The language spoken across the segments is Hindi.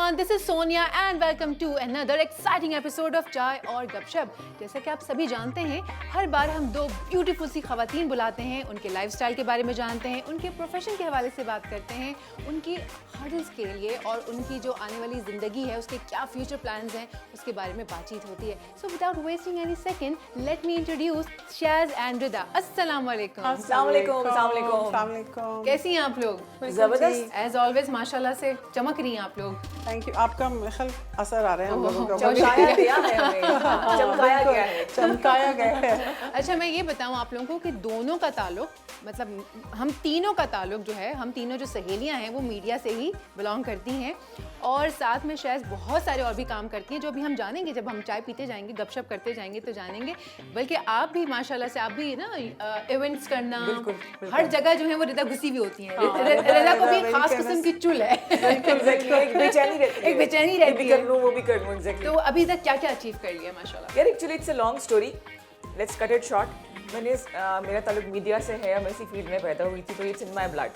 everyone, this is Sonia and welcome to another exciting episode of चाय और गपशप। जैसा कि आप सभी जानते हैं, हर बार हम दो ब्यूटीफुल सी खवातीन बुलाते हैं, उनके लाइफस्टाइल के बारे में जानते हैं, उनके प्रोफेशन के हवाले से बात करते हैं, उनकी हर्डल्स के लिए और उनकी जो आने वाली ज़िंदगी है उसके क्या फ्यूचर प्लान्स हैं उसके बारे में बातचीत होती है। So without wasting any second, let me introduce Shaz and Rida. अस्सलाम वालेकुम। अस्सलाम वालेकुम। कैसी हैं आप लोग? जबरदस्त। एज ऑलवेज माशाल्लाह से चमक रही हैं आप लोग। Thank you. आपका असर आ रहा है हम लोगों का। चमकाया गया है हमें, चमकाया गया है, चमकाया गया है। अच्छा, मैं ये बताऊं आप लोगों को कि दोनों का ताल्लुक, मतलब हम तीनों का ताल्लुक जो है, हम तीनों जो सहेलियां हैं वो मीडिया से ही बिलोंग करती हैं और साथ में शायद बहुत सारे और भी काम करती हैं जो अभी हम जानेंगे जब हम चाय पीते जाएंगे, गपशप करते जाएंगे तो जानेंगे। बल्कि आप भी माशाल्लाह से आप भी ना इवेंट्स करना, बिल्कुल। हर जगह जो है वो रिदा घुसी भी होती हैं। रिदा को भी एक खास किस्म की चुल है। एक बेचैनी रहती है, वो भी कर लूं एग्जैक्टली। तो अभी तक क्या क्या अचीव कर लिया माशाल्लाह? यार actually it's a long story, let's cut it short. मेरा ताल्लुक मीडिया से है, मैं इसी फील्ड में पैदा हुई थी, तो इट्स इन माई ब्लड।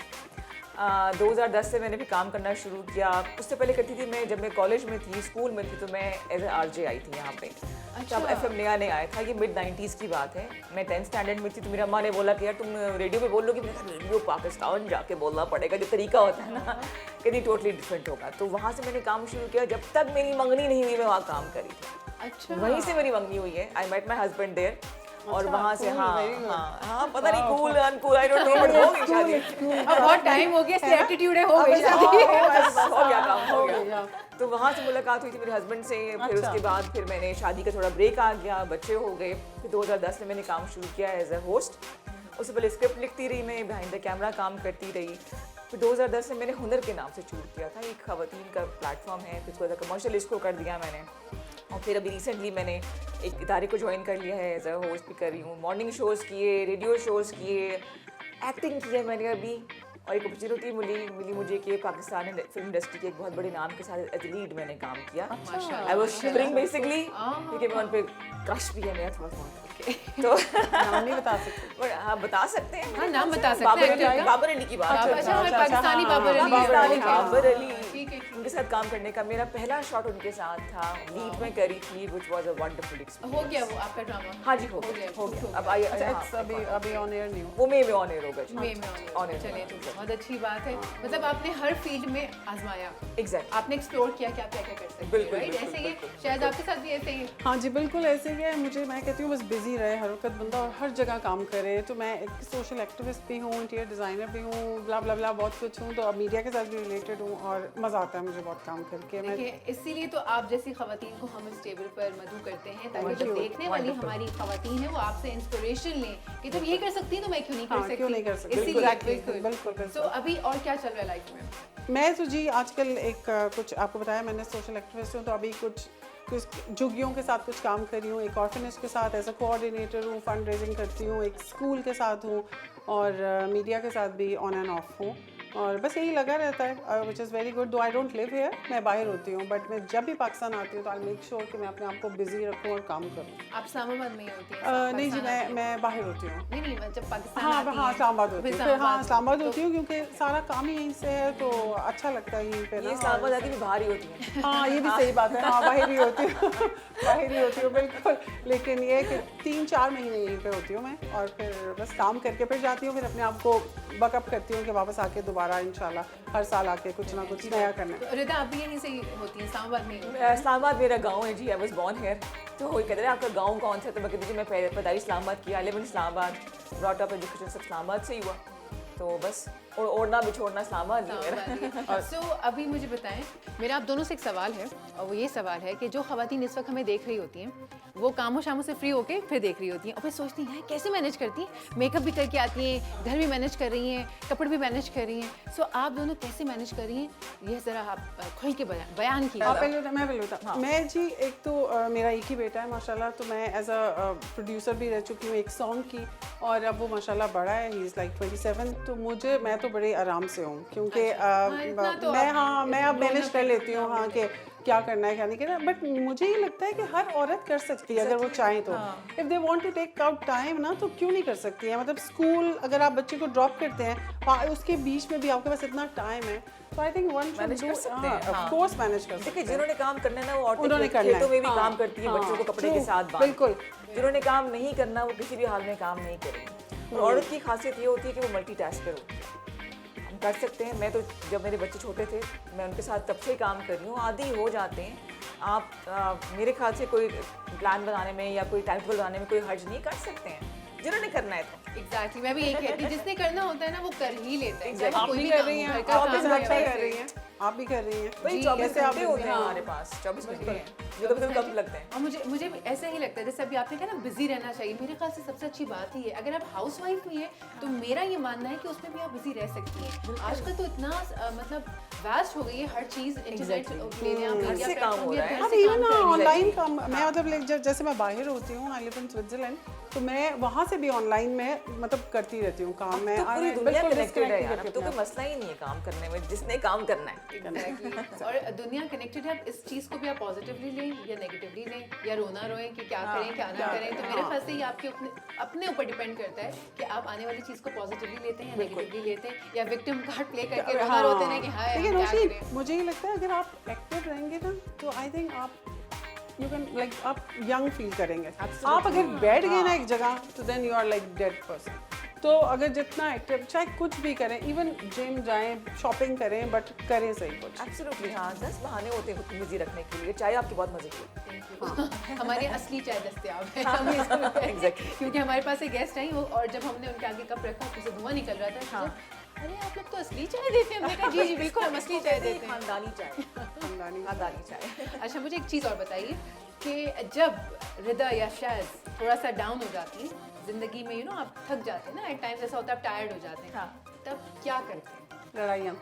2010 से मैंने भी काम करना शुरू किया। उससे पहले करती थी मैं, जब मैं कॉलेज में थी, स्कूल में थी, तो मैं एज ए आरजे आई थी यहाँ पे। तब एफएम नया आया था, ये मिड 90s की बात है। मैं 10th स्टैंडर्ड में थी तो मेरी अम्मा ने बोला कि यार तुम रेडियो पे बोल लो कि रेडियो पाकिस्तान जाके बोलना पड़ेगा, जो तरीका होता है ना कहीं टोटली डिफरेंट होगा। तो वहाँ से मैंने काम शुरू किया। जब तक मेरी मंगनी नहीं हुई मैं वहाँ काम करी थी। अच्छा, वहीं से मेरी मंगनी हुई है। I met my husband there और वहाँ से हाँ पता नहीं cool uncool I don't know, but हो गई शादी। अब बहुत टाइम हो गया, एटीट्यूड है, हो गई शादी। हो गया काम, हो गया। तो वहाँ से मुलाकात हुई थी मेरे हस्बैंड से। फिर उसके बाद फिर मैंने शादी का थोड़ा ब्रेक आ गया, बच्चे हो गए। फिर 2010 में मैंने काम शुरू किया एज ए होस्ट। उससे पहले स्क्रिप्ट लिखती रही मैं, बिहाइंड द कैमरा काम करती रही। फिर 2010 में मैंने हुनर के नाम से शुरू किया था, एक खवातीन का प्लेटफॉर्म है। फिर उसको एज अ कमर्शियल इसको कर दिया मैंने, और फिर अभी रिसेंटली मैंने एक इदारे को ज्वाइन कर लिया है, एज अ होस्ट भी कर रही हूँ। मॉर्निंग शोज़ किए, रेडियो शोज़ किए, एक्टिंग की है मैंने अभी। और एक अपॉर्चुनिटी मिली मुझे कि पाकिस्तानी फिल्म इंडस्ट्री के एक बहुत बड़े नाम के साथ एज लीड मैंने काम किया। आई वाज शिवरिंग बेसिकली, क्योंकि मैं उन पे क्रश भी है मेरा थोड़ा बहुत। तो नाम नहीं बता सकते। हाँ बता सकते हैं। हाँ, नाम बता सकते हैं। बाबर अली की बात। अच्छा, पाकिस्तानी बाबर अली, ठीक है। उनके साथ काम करने का मेरा पहला शॉट उनके साथ था, लीड में करी थी, which was a wonderful experience. हो गया वो आपका ड्रामा? हाँ जी, हो गया। अब आई अभी ऑन एयर नहीं हो। वो मई में ऑन एयर होगा। में ऑन एयर। चलिए, तो बहुत अच्छी बात है। मतलब आपने हर फील्ड में आजमाया, एग्जैक्ट आपने एक्सप्लोर किया कि आप क्या क्या कर सकते हैं। बिल्कुल, राइट, ऐसे ही शायद आपके साथ भी ऐसे ही। हाँ जी, बिल्कुल ऐसे ही है। मैं कहती हूँ बस बिजी रहे हर वक्त बंदा और हर जगह काम करे। तो मैं एक सोशल एक्टिविस्ट भी हूँ, इंटीरियर डिज़ाइनर भी हूँ, ब्ला ब्ला ब्ला बहुत कुछ हूँ। तो अब मीडिया के साथ भी रिलेटेड हूँ और मज़ा आता है मुझे बहुत काम करके। देखिए, इसीलिए तो आप जैसी खवातीन को हम इस टेबल पर मधु करते हैं, ताकि जो देखने वाली हमारी खवातीन है वो आपसे इंस्पिरेशन लें कि तुम ये कर सकती हैं तो मैं क्यों नहीं कर सकती। क्यों नहीं कर सकती। इसीलिए बिल्कुल। तो अभी और क्या चल रहा है लाइफ में? मैं तो जी आजकल एक कुछ आपको बताया मैंने, सोशल एक्टिविस्ट हूँ। तो अभी कुछ झुग्गियों के साथ कुछ काम कर रही हूँ, एक ऑर्फनेज के साथ एज अ कोऑर्डिनेटर हूँ, फंड रेजिंग करती हूँ, एक स्कूल के साथ हूँ और मीडिया के साथ भी ऑन एंड ऑफ हूँ। और बस यही लगा रहता है, विच इज़ वेरी गुड। दो आई डोंट लिव हियर, मैं बाहर होती हूँ, बट मैं जब भी पाकिस्तान आती हूँ तो आई मेक श्योर कि मैं अपने आप को बिजी रखूँ और काम करूँ। आप इस्लामाबाद में ही होती हैं? नहीं जी, मैं बाहर होती हूँ। नहीं, जब पाकिस्तान हाँ इस्लामाबाद होती हूँ। हाँ इस्लामाबाद होती हूँ, क्योंकि सारा काम ही यहीं से है तो अच्छा लगता है यहीं पे। ये इस्लामाबाद आती भी बाहर ही होती है। हाँ, ये भी सही बात है। हाँ, बाहर ही होती हूँ बाहर ही होती हूँ बिल्कुल। लेकिन ये कि 3-4 महीने यहीं पे होती हूँ मैं, और फिर बस काम करके फिर जाती हूँ, फिर अपने आप को बकअप करती हूँ कि वापस आके दोबारा इंशाल्लाह हर साल आके कुछ ना कुछ नया करना। तो रिदा आप भी यहीं से होती हैं, इस्लामाबाद में? इस्लामाबाद मेरा गांव है जी, आई वाज बोर्न हियर। तो वो कहते हैं आपका गांव कौन सा, तो मैं कहती जी मैं पैदाइश इस्लामाबाद की, I live in Islamabad, brought up education सब इस्लामाबाद से ही हुआ। तो बस और ओढ़ना बिछोड़ना इस्लामाबाद ही मेरा। सो अभी मुझे बताएं, मेरा आप दोनों से एक सवाल है, और वो ये सवाल है कि जो खवातीन इस वक्त हमें देख रही होती हैं वो कामों शामों से फ्री होके फिर देख रही होती हैं और फिर सोचती हैं कैसे मैनेज करती हैं, मेकअप भी करके आती हैं, घर भी मैनेज कर रही हैं, कपड़े भी मैनेज कर रही हैं। सो आप दोनों कैसे मैनेज कर रही हैं, ये ज़रा आप खुल के बयान कीजिए। मैं बोलूँ मैं जी, एक तो मेरा एक ही बेटा है माशाल्लाह, तो मैं एज अ प्रोड्यूसर भी रह चुकी हूँ एक सॉन्ग की, और अब वो माशाल्लाह बड़ा है, ही इज़ लाइक 27। तो मैं तो बड़े आराम से हूँ, क्योंकि मैं अब मैनेज कर लेती हूँ। हाँ, कि क्या करना है क्या नहीं करना, बट मुझे ये लगता है कि हर औरत कर सकती है अगर वो चाहे तो। If they want to take out time ना, तो क्यों नहीं कर सकती है। मतलब स्कूल अगर आप बच्चे को ड्रॉप करते हैं, उसके बीच में भी आपके पास इतना टाइम है, तो आई थिंक वन मैनेज कर सकते हैं, ऑफ कोर्स मैनेज कर सकते देखिए हैं। जिन्होंने काम करना है ना, वो उन्होंने औरतें करना है। खेतों में भी हाँ, काम करती है, बच्चों को कपड़े के true, साथ बांध। बिल्कुल। जिन्होंने काम नहीं करना वो किसी भी हाल में काम नहीं करेंगे। और औरत की खासियत ये होती है कि वो मल्टीटास्कर होती है। हम कर सकते हैं। मैं तो जब मेरे बच्चे छोटे थे, मैं उनके साथ तब से ही काम कर रही हूँ, आदी हो जाते हैं आप। मेरे ख्याल से कोई प्लान बनाने में या कोई टाइम टेबल बनाने में कोई हर्ज नहीं, कर सकते हैं जिन्होंने करना है तो। एग्जैक्टली, मैं भी यही कहती हूँ, जिसने करना होता है ना वो कर ही लेता है। Exactly. आप कोई भी भी कर काम रही हो, हैं, घर का आप काम भी हो, अच्छा या कर रही हैं, आप भी कर रही हैं। वही जी, 24 कैसे आप घंटे होते हैं हाँ। हमारे पास, 24 घंटे हैं जो कभी कभी कम लगते हैं। और मुझे भी ऐसा ही लगता है, जैसे अभी आपने कहा ना बिजी रहना चाहिए, मेरे ख्याल से सबसे अच्छी बात ही है अगर आप हाउस वाइफ भी हैं तो मेरा ये मानना है कि उसमें भी आप बिजी रह सकती हैं। आजकल तो इतना मतलब वास्ट हो गई है हर चीज़, इंटरनेट ले लें आप, घर मीडिया से काम प्लेटफॉर्म हो भी रहा आप है। घर अब से इवन काम कर रही हैं। ऑनलाइन काम, मैं मतलब जैसे मैं बाहर होती हूँ, आई लिव इन स्विट्जरलैंड, तो मैं वहाँ से भी ऑनलाइन में मतलब करती रहती हूँ काम। मैं तो पूरी दुनिया बिल्कुल कनेक्टेड है disconnect यार, नहीं अब तो करती कोई मसला ही नहीं है काम करने में, जिसने काम करना है। Exactly. और दुनिया कनेक्टेड है, अब इस चीज़ को भी आप पॉजिटिवली लें या नेगेटिवली लें या रोना रोएं कि क्या करें क्या ना करें, तो मेरे ख्याल से ये आपके अपने ऊपर डिपेंड करता है कि आप आने वाली चीज़ को पॉजिटिवली लेते हैं या नेगेटिवली लेते हैं, या विक्टिम कार्ड प्ले करके रोना रोते हैं कि हाय लेकिन हम क्या रोशी, करें। मुझे ये लगता है अगर आप एक्टिव रहेंगे ना, तो आई थिंक आप यू कैन लाइक आप यंग फील करेंगे। आप अगर बैठ गए ना एक जगह, तो then you are like dead person. तो अगर जितना एक्टिव, चाहे कुछ भी करें, इवन जिम जाएं, शॉपिंग करें, बट करें सही कुछ। एब्सोल्युटली हाँ, 10 बहाने होते हैं खुद को बिजी रखने के लिए। चाय आपकी बहुत मजे की है। हमारी असली चाय दस्तियाब है Exactly. क्योंकि हमारे पास एक गेस्ट आई वो, और जब हमने उनके आगे कप रखा उससे धुआं निकल रहा था, अरे आप लोग तो असली चाय देते हैं। हमने कहा जी जी बिल्कुल हम असली चाय देते हैं। खानदानी चाय, खानदानी चाय। अच्छा, मुझे एक चीज़ और बताइए कि जब रिदा या शायद थोड़ा सा डाउन हो जाती हैं जिंदगी में, आप थक जाते हैं ना, एट टाइम्स ऐसा होता है आप टायर्ड हो जाते हैं, हाँ। तब क्या करते हैं? लड़ाइयाँ,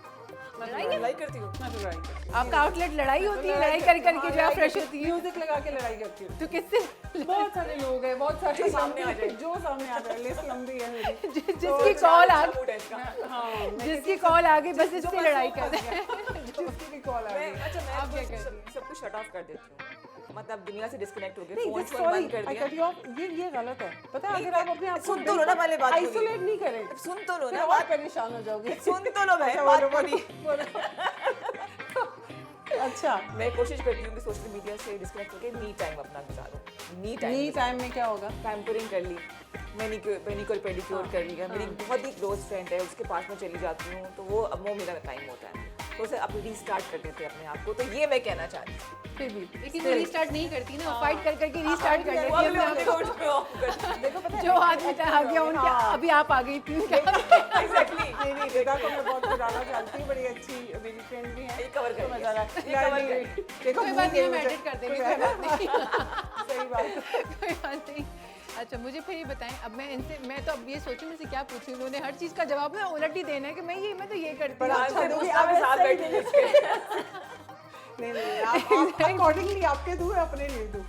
लड़ाई करती हूँ। मैं तो लड़ाई करती हूँ। आपका आउटलेट लड़ाई होती है, लड़ाई कर करके जो है फ्रेश होती है, म्यूजिक लगा के लड़ाई करती हूँ। तो किससे? बहुत सारे लोग हैं, बहुत सारे जो सामने आ जाए। जो सामने आ जाए, लिस्ट लंबी है मेरी। जिसकी कॉल आ मूड है इसका। हाँ, जिसकी कॉल आ गई बस इससे लड़ाई कर रहे हैं। जिसकी भी कॉल आ मैं गई। अच्छा मैं आप क्या तो करती सब कुछ शट ऑफ कर देती हूँ, मतलब दुनिया से डिस्कनेक्ट हो गए, नहीं, फोन that's शोन sorry, बंद कर I दिया। cut you off, ये गलत है। पता है, नहीं, अगर आप अपने आप को सुन तो लो ना पहले बात पूरी। आइसोलेट नहीं करें, सुन तो लो फिर ना और बात, परेशान हो जाओगे। सुन तो लो भाई अच्छा, बात बोलो, पूरी। अच्छा, मैं कोशिश करती हूँ कि सोशल मीडिया से डिस्कनेक्ट होकर मी टाइम अपना गुजारूँ। मी मी टाइम में क्या होगा? पैम्परिंग कर ली, पेनिक्योर पेडिक्योर कर लिया। मेरी बहुत ही क्लोज फ्रेंड है, उसके पास में चली जाती हूँ, तो वो मेरा टाइम होता है, तो उसे आप रीस्टार्ट कर देते हैं अपने आप को। तो ये मैं कहना चाहती हूँ। फिर भी लेकिन वो रीस्टार्ट नहीं करती ना, फाइट कर करके रीस्टार्ट कर वो लेती है अगले अपने बंदे आप को ऑफ कर देखो पता को। जो आदमी आ गया उनके, अभी आप आ गई थी क्या? एग्जैक्टली नहीं, रेखा को मैं बहुत पुराना जानती हूँ, बड़ी अच्छी मेरी फ्रेंड भी है। ये कवर कर मजा आ रहा है। ये कवर नहीं, कर। देखो कोई बात नहीं, हम एडिट कर देंगे, कोई बात नहीं। सही बात है। कोई बात नहीं। अच्छा, मुझे फिर ये बताएं, अब मैं तो अब ये सोचूं मैं से क्या पूछूं, उन्होंने हर चीज़ का जवाब ना उलट ही देना है कि मैं तो ये करती पर हूँ। अच्छा दूंगी, आप आप साथ ऐसे ही बैठेंगे नहीं, आप अकॉर्डिंगली आपके दूँ, अपने लिए दूँ।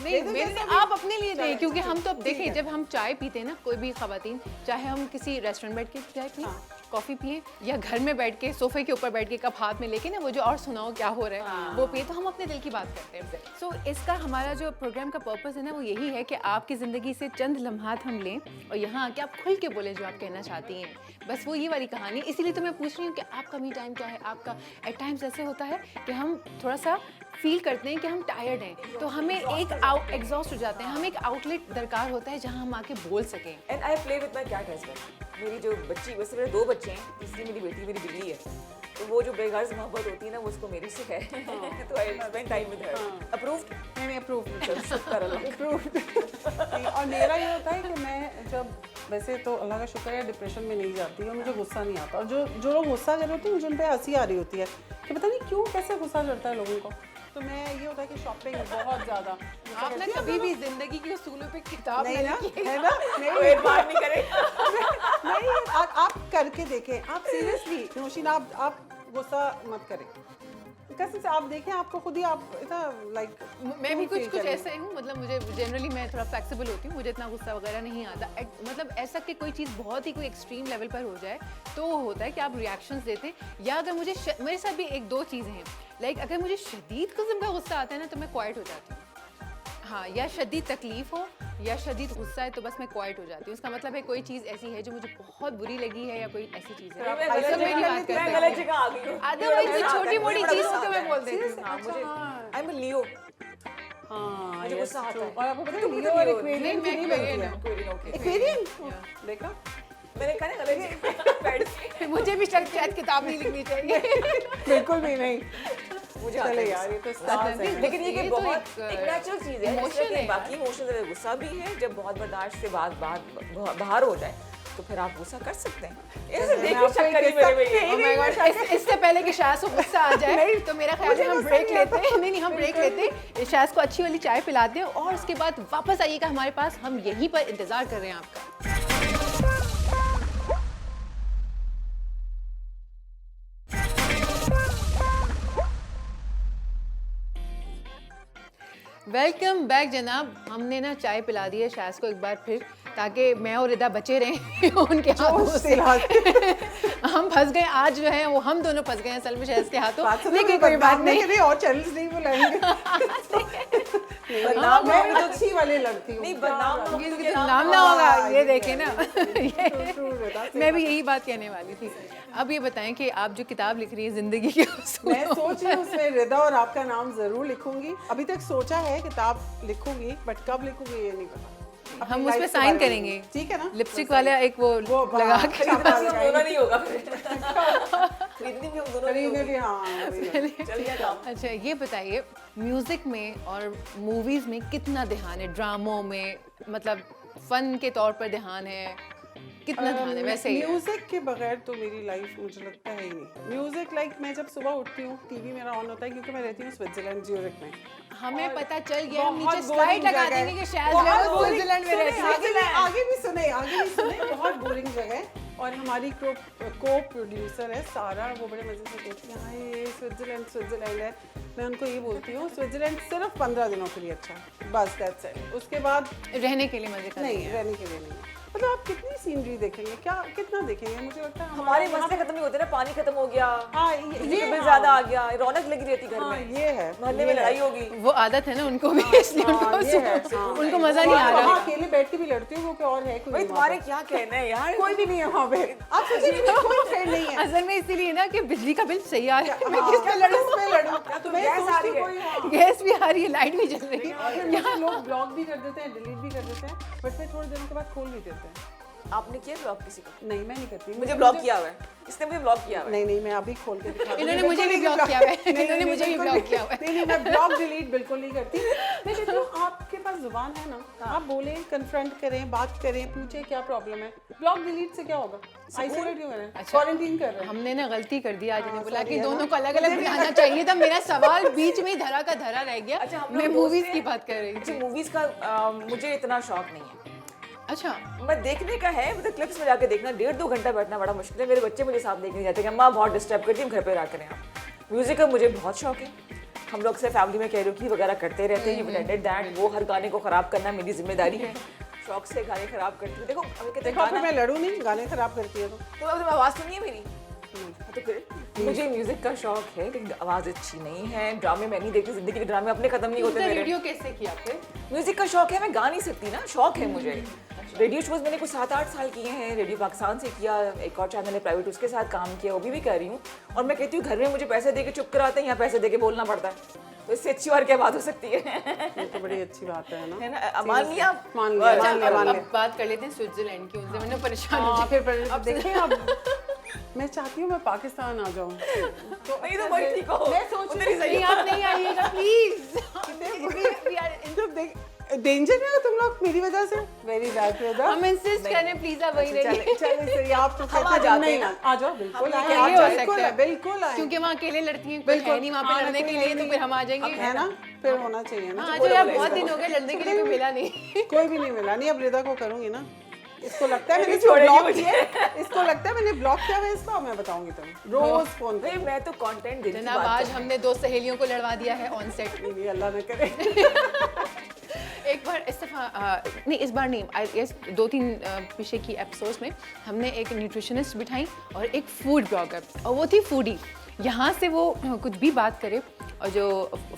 नहीं, तो मेरे जैसा आप अपने लिए दें, क्योंकि हम तो अब ठीक देखें है। जब हम चाय पीते हैं ना, कोई भी खवातीन, चाहे हम किसी रेस्टोरेंट बैठ के चाय पिए, कॉफ़ी पिए, या घर में बैठ के सोफे के ऊपर बैठ के कप हाथ में लेके ना वो जो और सुनाओ क्या हो रहा है वो पिए, तो हम अपने दिल की बात करते हैं। सो इसका हमारा जो प्रोग्राम का पर्पस है ना, वो यही है कि आपकी ज़िंदगी से चंद लम्हात हम लें और यहाँ आके आप खुल के बोलें जो आप कहना चाहती हैं। बस वो ये वाली कहानी, इसीलिए तो मैं पूछ रही हूँ कि आपका मी टाइम क्या है। आपका एट टाइम्स ऐसे होता है कि हम थोड़ा सा फील करते हैं कि हम टायर्ड हैं, तो हमें एक एग्जॉस्ट हो जाते हैं, हमें एक आउटलेट दरकार होता है जहाँ हम आके बोल सकें। And I play with my cat as well. मेरी जो बच्ची, वैसे मेरे 2 बच्चे हैं, तीसरी मेरी बेटी मेरी बिल्ली है, तो वो जो बेगर्ज मोहब्बत होती है ना, वो उसको मेरी से है। तो I spend time with her. Approved? नहीं, अप्रूव शुक्र अल्लाह। नहीं, और मेरा ये होता है कि मैं जब, वैसे तो अल्लाह का शुक्र है, डिप्रेशन में नहीं जाती और मुझे गुस्सा नहीं आता, और जो लोग गुस्सा कर रहे होते हैं मुझे उन पर हंसी आ रही होती है कि पता नहीं क्यों, कैसे गुस्सा चढ़ता है लोगों को। तो मैं ये होता है कि शॉपिंग बहुत ज़्यादा आप ना कभी भी जिंदगी के उसूलों पे किताब नहीं ना, लिखिएगा। है ना, कोई नहीं बात नहीं करे। नहीं, आप करके देखें, आप सीरियसली रोशिन, आप गुस्सा मत करें, कसम से आप देखें आपको खुद ही आप इतना लाइक मैं भी कुछ ऐसे हूँ, मतलब मुझे जनरली मैं थोड़ा फ्लेक्सिबल होती हूँ, मुझे इतना गुस्सा वगैरह नहीं आता। मतलब ऐसा कि कोई चीज़ बहुत ही कोई एक्सट्रीम लेवल पर हो जाए तो वो होता है कि आप रिएक्शंस देते हैं, या अगर मुझे मेरे साथ भी एक दो चीज़ें हैं, लाइक अगर मुझे शदीद किस्म का गुस्सा आता है ना तो मैं क्वाइट हो जाती हूँ। हाँ, या शदीद तकलीफ हो या शदीद गुस्सा है तो बस मैं क्वाइट हो जाती हूँ। इसका मतलब है कोई चीज़ ऐसी है जो मुझे बहुत बुरी लगी है या कोई ऐसी चीज़ है, मैं गलत जगह आ गई हूँ। अदरवाइज छोटी मोटी चीज़ हो तो मैं बोल देती हूँ। हाँ, मुझे आई एम अ लियो। हाँ मुझे गुस्सा आता है। और आपको पता है लियो और एक्वेरियन की नहीं बनती है। ओके एक्वेरियन देखा मैंने कहा ना गलत जगह बैठ गई। मुझे भी शायद किताब नहीं लिखनी चाहिए। बिल्कुल भी नहीं। मुझे आता चले है यार ये तो गुस्सा। स्टार्स है। लेकिन ये कि ये तो बहुत एक, एक नेचुरल चीज़ है, emotion जैसे है कि बाकी इमोशंस है, गुस्सा भी है। जब बहुत बर्दाश्त से बाहर हो जाए तो फिर आप गुस्सा कर सकते हैं। ऐसे मैं देखिए आपको शक्कर ही एक मेरे में किस्सा- ये। Oh my God, इससे पहले कि शायद को गुस्सा आ जाए तो मेरा ख्याल है हम ब्रेक लेते हैं। नहीं, हम ब्रेक लेते हैं, शायद को अच्छी वाली चाय पिलाते हैं और उसके बाद वापस आइएगा हमारे पास। हम यहीं पर इंतजार कर रहे हैं आपका। वेलकम बैक जनाब। हमने ना चाय पिला दी है शायद को एक बार फिर, ताकि मैं और रिदा बचे रहें उनके हाथों से। हम फंस गए आज जो है वो हम दोनों फंस गए हैं असल में शायद के हाथों। लेकिन कोई बात नहीं, और चैनल्स नहीं बुलाएंगे। बदनाम मैं होगी तो अच्छी वाले लगती हूँ। नहीं, बदनाम होगी तो क्या नाम ना होगा, ये देखें ना। मैं मैं भी यही बात कहने वाली थी। अब ये बताएं कि आप जो किताब लिख रही हैं जिंदगी के उसूल, सोच रही हूँ उसमें रिदा और आपका नाम जरूर लिखूंगी। अभी तक सोचा है किताब लिखूंगी, बट कब लिखूंगी ये नहीं पता। अपनी हम life उस पे के साइन बारे में। करेंगे, ठीक है ना? लिपस्टिक वाला एक वो लगा के। दोनों नहीं होगा फिर। खरीदनी भी हम दोनों नहीं खरीदने होगी। भी हाँ चल गया काम। अच्छा ये बताइए, म्यूजिक में और मूवीज में कितना ध्यान है, ड्रामों में मतलब फन के तौर पर ध्यान है, कितना ध्यान है वैसे ही? म्यूजिक के बगैर तो मेरी लाइफ मुझे लगता है ही नहीं। म्यूजिक लाइक मैं जब सुबह उठती हूँ टीवी मेरा ऑन होता है, क्योंकि मैं रहती हूँ स्विट्जरलैंड ज्यूरिख में। हमें पता चल गया, हम बहुत नीचे स्लाइड boring लगा जगह है। देंगे कि शायद बहुत वो boring- स्विट्जरलैंड में सुने, रहते हैं। आगे भी सुने बहुत बोरिंग जगह है। और हमारी को प्रोड्यूसर है सारा, वो बड़े मजे से कहती है हाँ ये स्विट्जरलैंड है। मैं उनको ये बोलती हूँ स्विट्जरलैंड सिर्फ 15 दिनों के लिए अच्छा है, बस दैट्स इट। उसके बाद रहने के लिए मजे का नहीं, रहने के लिए नहीं। मतलब आप कितनी सीनरी देखेंगे, क्या कितना देखेंगे? मुझे लगता है हमारे मसले खत्म नहीं होते ना, पानी खत्म हो गया, हाँ ये बिल ज्यादा आ गया, रौनक लगी रहती घर हाँ, में, ये है मोहल्ले में लड़ाई होगी। वो आदत है ना उनको भी, इसलिए ये है, उनको मजा नहीं आ रहा। वहाँ अकेले बैठ के भी लड़ती हूँ, वो क्या और है कोई भाई वहाँ तुम्हारे पर? क्या कहना है यार? कोई भी नहीं है वहाँ पे। आप सोचिए कोई फ्रेंड नहीं है। असल में इसीलिए ना कि बिजली का बिल सही आ रहा है, मैं हाँ, किस पे लड़ूं? किस पे लड़ूं? तो मैं गैस आ सोचती रही है। कोई हाँ। गैस भी आ रही है, लाइट भी जल रही है। और फिर मुझे लोग ब्लॉक भी कर देते हैं, डिलीट भी कर देते हैं, बट फिर थोड़े दिनों के बाद खोल भी देते हैं। आपने किया ब्लॉक किसी को? नहीं, मैं नहीं करती। मुझे ब्लॉक किया हुआ है, इसने मुझे ब्लॉक किया हुआ है। नहीं, मैं अभी खोल के दिखा दूंगी। इन्होंने मुझे भी बिल्कुल ब्लॉक किया हुआ है। नहीं, इन्होंने मुझे भी बिल्कुल ब्लॉक किया हुआ है। नहीं, मैं ब्लॉक डिलीट बिल्कुल नहीं करती। मैं कहती हूँ आपके पास जुबान है ना, आप बोलें, कन्फ्रंट करें, बात करें, पूछें क्या प्रॉब्लम है। ब्लॉक डिलीट से क्या होगा? आइसोलेट क्यों करें? क्वारंटीन कर रहे हैं। हमने ना गलती कर दी आज, इन्हें बोला sorry कि है ना। दोनों को अलग अलग बुलाना चाहिए था। मेरा सवाल बीच में ही धरा का धरा रह गया। अच्छा, हम लोग मैं दोस्त मूवीज हैं। की बात कर रही अच्छा, थी। मूवीज का मुझे इतना शौक नहीं है। अच्छा, मैं देखने का है, मतलब क्लिप्स में जाके देखना, 1.5-2 घंटा बैठना बड़ा मुश्किल है। मेरे बच्चे मुझे साथ देखने जाते हैं कि अम्मा बहुत डिस्टर्ब करती है, घर पे रहा करें आप। म्यूजिक का मुझे बहुत शौक है। हम लोग से फैमिली में कैरोकी वगैरह करते रहते हैं, प्रेटेंडेड दैट वो हर गाने को खराब करना मेरी जिम्मेदारी है। शौक से गाने खराब करती हूँ। देखो अभी कहते हैं देखो फिर गाना, मैं लड़ूं नहीं, गाने खराब करती है तो अब आवाज़ सुनी है मेरी? तो फिर मुझे म्यूजिक का शौक है, लेकिन आवाज़ अच्छी नहीं है। ड्रामे मैं नहीं देखती, जिंदगी के ड्रामे अपने खत्म नहीं होते मेरे। रेडियो कैसे किया फिर? म्यूजिक का शौक है, मैं गा नहीं सकती ना, शौक है मुझे। रेडियो शोज मैंने कुछ 7-8 साल किए हैं। रेडियो पाकिस्तान से किया, एक और चैनल है प्राइवेट, उसके साथ काम किया, वो भी कर रही हूँ। और मैं कहती हूँ घर में मुझे पैसे दे के चुप कराते हैं, यहाँ पैसे दे के बोलना पड़ता है, तो इससे अच्छी और क्या बात हो सकती है? ये तो बड़ी अच्छी बात है ना। है ना? मान लिया आप? मान लिया, अच्छा, मान लिया, मान अब लिया। बात कर लेते हैं स्विट्जरलैंड की। उनसे मैंने परेशान हो हाँ, जाए। फिर देखें अब मैं चाहती हूँ मैं पाकिस्तान आ जाऊँ। तो नहीं तो वही ठीक हो, मैं सोच उधर ही सही नहीं, हो। आप नहीं आइएगा प्लीज। डेंजर है तुम लोग मेरी वजह से। Very bad weather. हम इंसिस्ट कर रहे हैं प्लीज आप वहीं रहिए। चले सही, आप तो हम आ कहते जाते नहीं हैं। आ जाओ, बिल्कुल हम आए, ये आप हो जाओ, सकता बिल्कुल है। आए, बिल्कुल आए। क्योंकि वहाँ अकेले लड़ती हैं, कोई है नहीं वहाँ पे हाँ, लड़ने के कोई लिए, है तो नहीं। फिर हम आ जाएंगे। है ना, फिर होना चाहिए ना। हाँ, जो यार बहुत दिन हो गए लड़ने के लिए कोई मिला नहीं। कोई भी नहीं मिला। नहीं, अब रिदा को करूंगी ना, इसको लगता है मैंने छोड़ेगी ब्लॉक मुझे। किया, इसको लगता है मैंने ब्लॉक किया है इसको, मैं बताऊंगी तुम्हें रोज फोन पे। भाई मैं तो कंटेंट देने की जनाब बात आज कर हमने 2 सहेलियों को लड़वा दिया है ऑन सेट। नहीं अल्लाह न करे। एक बार इस दफ़ा नहीं, इस बार नहीं, इस 2-3 पीछे की एपिसोड्स में हमने एक न्यूट्रिशनिस्ट बिठाई और एक फूड ब्लॉगर, और वो थी फूडी। यहाँ से वो कुछ भी बात करे और जो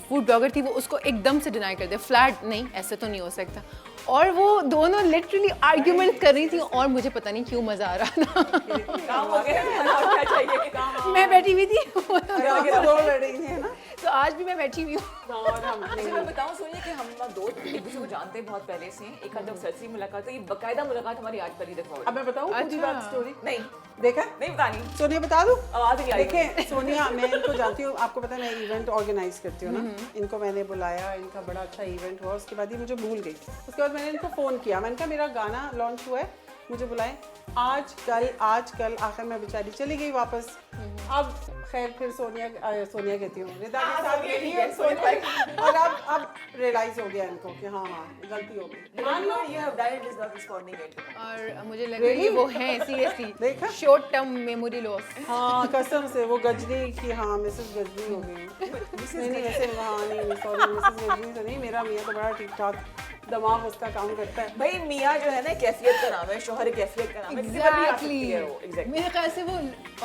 फूड ब्लॉगर थी वो उसको एकदम से डिनाई कर दे, फ्लैट नहीं, ऐसे तो नहीं हो सकता। और वो दोनों लिटरली आर्ग्यूमेंट कर रही थी और मुझे पता नहीं क्यों मज़ा आ रहा था। काम हो गया और क्या चाहिए कि काम मैं बैठी हुई थी अरे आप तो दो लड़ रही थी ना। तो आज भी मैं बैठी हुई हूँ। और हम अच्छा मैं बताऊं सुनिए कि हम दो एक दूसरे को जानते हैं बहुत पहले से। एक आध सरसरी मुलाकात, तो ये बकायदा मुलाकात हमारी आज पहली दफा हुई। अब मैं बताऊँ पूरी अच्छा। बात स्टोरी? नहीं देखा नहीं बतानी, सोनिया बता दूँ? आवाज नहीं आ रही। देखें सोनिया, मैं इनको जानती हूँ, आपको पता है मैं इवेंट ऑर्गेनाइज करती हूँ ना। इनको मैंने बुलाया, इनका बड़ा अच्छा इवेंट हुआ, उसके बाद ही मुझे भूल गई। उसके बाद मैंने इनको फ़ोन किया, मैंने कहा मेरा गाना लॉन्च हुआ है, मुझे बुलाएं। आज कल आखिर में बेचारी चली गई वापस। अब खैर फिर सोनिया कहती हूँ रिदा के साथ गई है सोनिया, और अब रियलाइज हो गया इनको कि हाँ गलती हो गई। मान लो ये have died is not responding it. और मुझे लग रही है वो हैं सीरियसली देखा? Short term memory loss. हाँ कसम से वो गजनी की, हाँ मिसेस गजनी हो गई। नहीं ऐसे, हाँ नहीं सॉरी मिसेस गजनी से नहीं, मेरा मियाँ तो बड़ा ठीक ठाक दिमाग उसका काम करता है। भाई मियाँ जो है ना कैफियत का नाम है, शोहर कैफियत का नाम है, किसी पर भी आ सकती है वो। Exactly. मेरे ख्याल से वो